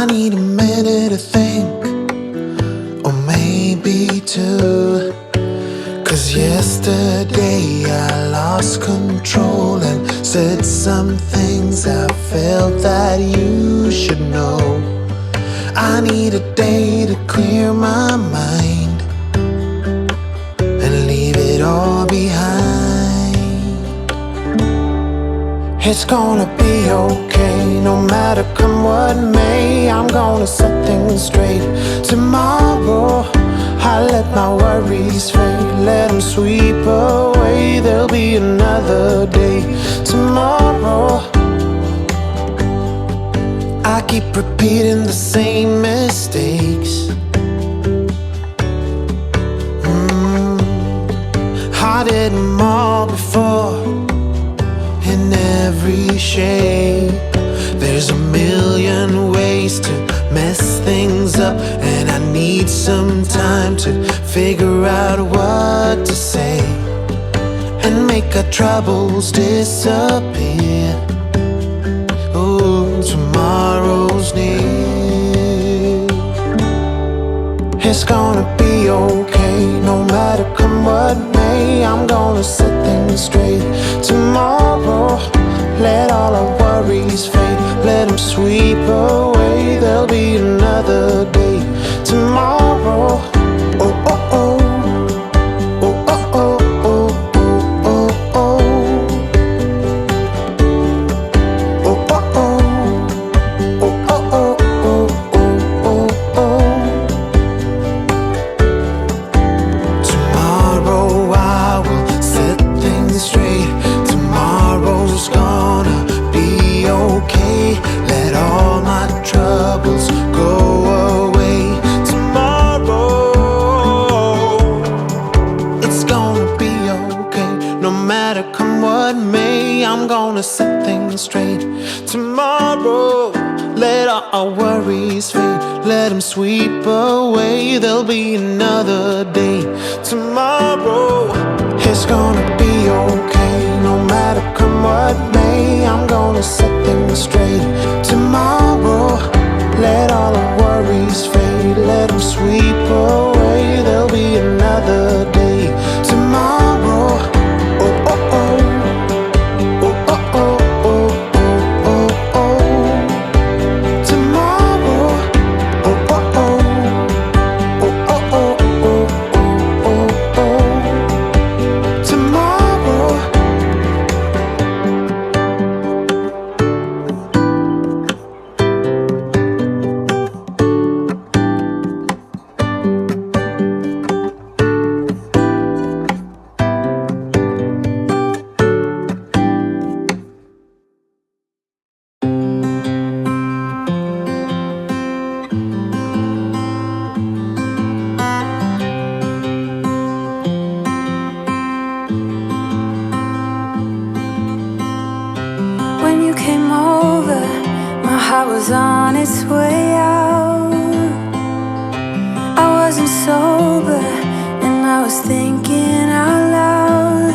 I need a minute to think, or maybe two. 'Cause yesterday I lost control and said some things I felt that you should know. I need a day to clear my mind and leave it all behind. It's gonna be okay, no matter come what may. I'm gonna set things straight tomorrow. I let my worries fade, let them sweep away. There'll be another day tomorrow. I keep repeating the same mistakes. I did them all before, in every shape. There's a million ways to mess things up, and I need some time to figure out what to say and make our troubles disappear. Oh, tomorrow's near. It's gonna be okay, no matter come what may. I'm gonna set things straight tomorrow. Let all our worries fade, let them sweep away. There'll be another day tomorrow. Oh, oh, oh. Oh, oh, oh, oh, oh, oh, oh. Oh, oh, oh. Oh, oh, oh, oh, oh, oh. Tomorrow I will set things straight. Tomorrow's gonna be okay. Let all my troubles go away. Tomorrow it's gonna be okay, no matter come what may. I'm gonna set things straight tomorrow. Let all our worries fade, let them sweep away. There'll be another day tomorrow. It's gonna be okay, no matter come what may. I'm gonna set things straight tomorrow. Let all the worries fade, let them sweep away. There'll be another day tomorrow. Oh, oh, oh. Oh, oh, oh, oh, oh, oh, oh. Tomorrow. Oh, oh, oh. Oh, oh, oh, oh, oh, oh, oh. Tomorrow. When you came over, my heart was on its way out. I wasn't sober, and I was thinking out loud.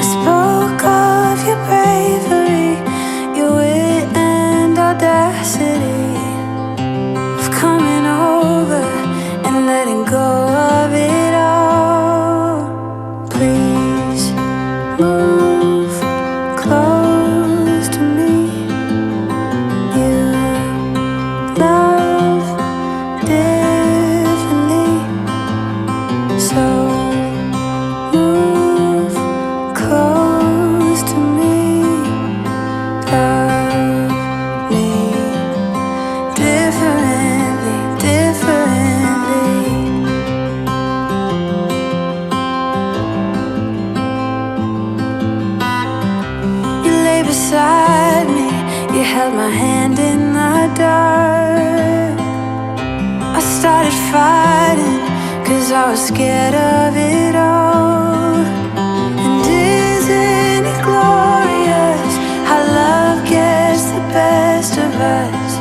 I spoke of your bravery, your wit and audacity, of coming over and letting go of it all. Please move close to me. You love differently, so move close to me. Love me differently, differently. You lay beside me, you held my hand in the dark. I started fighting, 'cause I was scared of it all. And isn't it glorious how love gets the best of us?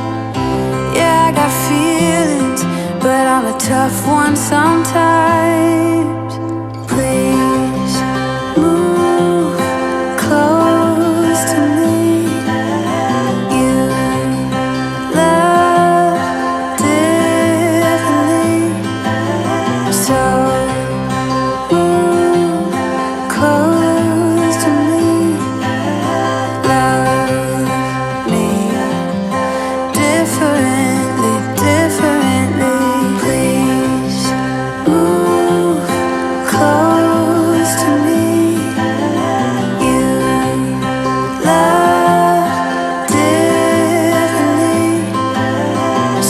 Yeah, I got feelings, but I'm a tough one sometimes. Please move close to me. You love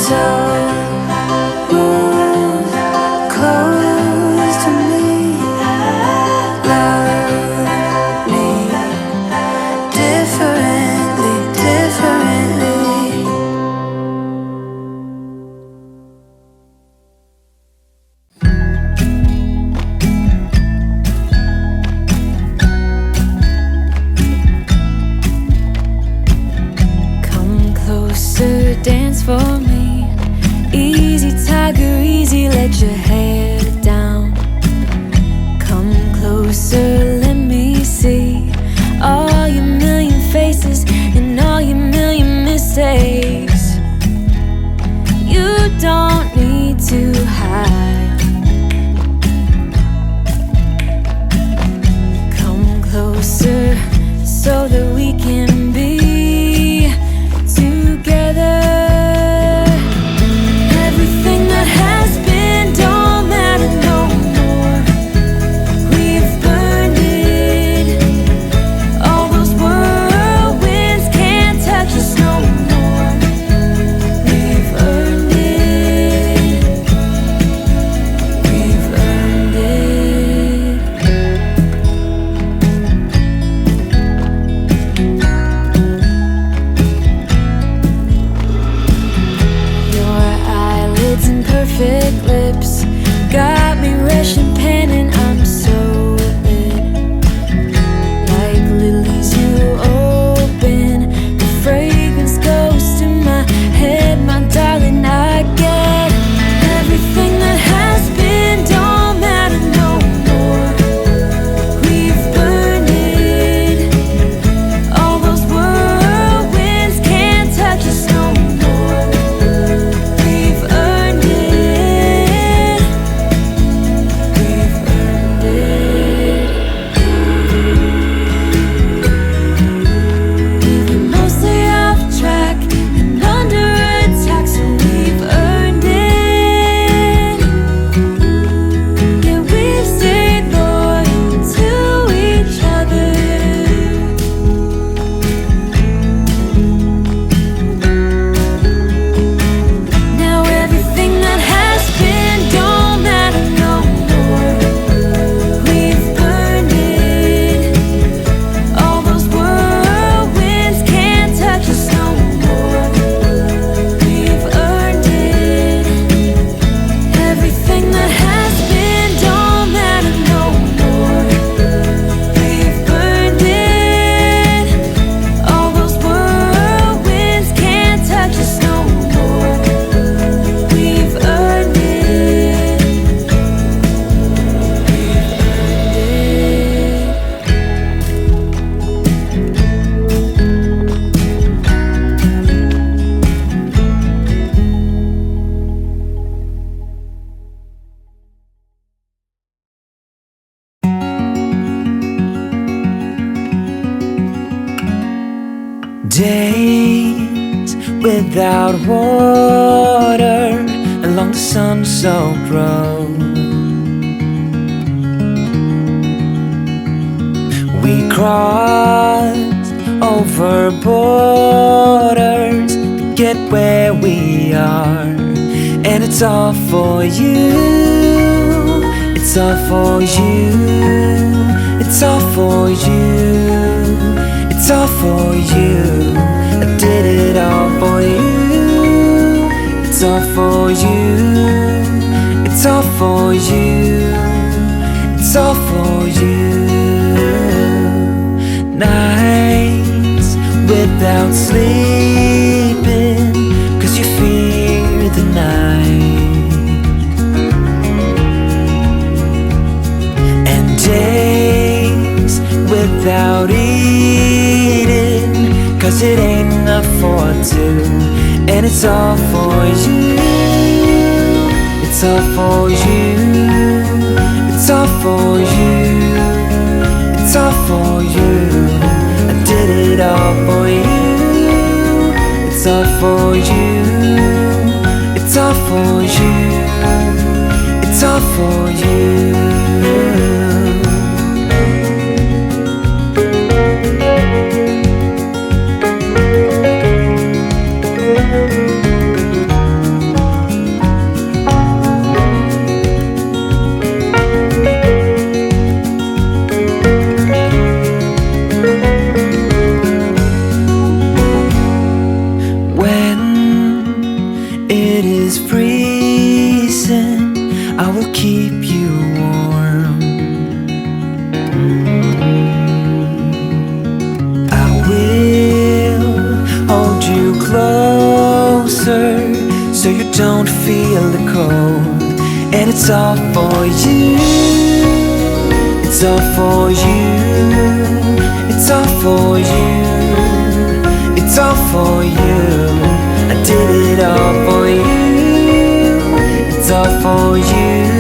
So move close to me, love me differently, differently. Come closer, dance for me. Easy, tiger, easy, let your hair down. Come closer, let me see all your million faces and all your million mistakes. You don't need to hide. Come closer so that we can be together. Everything that has been don't matter no more. We've burned it. All those whirlwinds can't touch us no more. We've earned it. We've earned it. Your eyelids and perfect lips got me rushing, panting. I'm so lit. Like lilies you open, the fragrance goes to my head, my darling. I get everything that has been don't matter no more. We've burned it. All those whirlwinds can't touch us no more. We've earned it. We've earned it. We've been mostly off track and under attack, so we've earned it. Yeah, we've stayed loyal to each other. Now everything that has been don't matter no more. We've burned it. All those whirlwinds can't touch us no more. We've earned it. Everything that has been don't matter no more. We've burned it. All those whirlwinds can't touch us no more. We've earned it. Days without water along the sun-soaked road. We crossed over borders to get where we are, and it's all for you. It's all for you. It's all for you. It's all for you. I did it all for you. It's all for you. It's all for you. It's all for you. Nights without sleeping 'cause you fear the night, and days without eating 'cause it ain't enough for two, and it's all for you. It's all for you. It's all for you. It's all for you. I did it all for you. It's all for you. It's all for you. It's all for you. hold you closer so you don't feel the cold. And it's all for you, it's all for you, it's all for you, it's all for you. I did it all for you, it's all for you.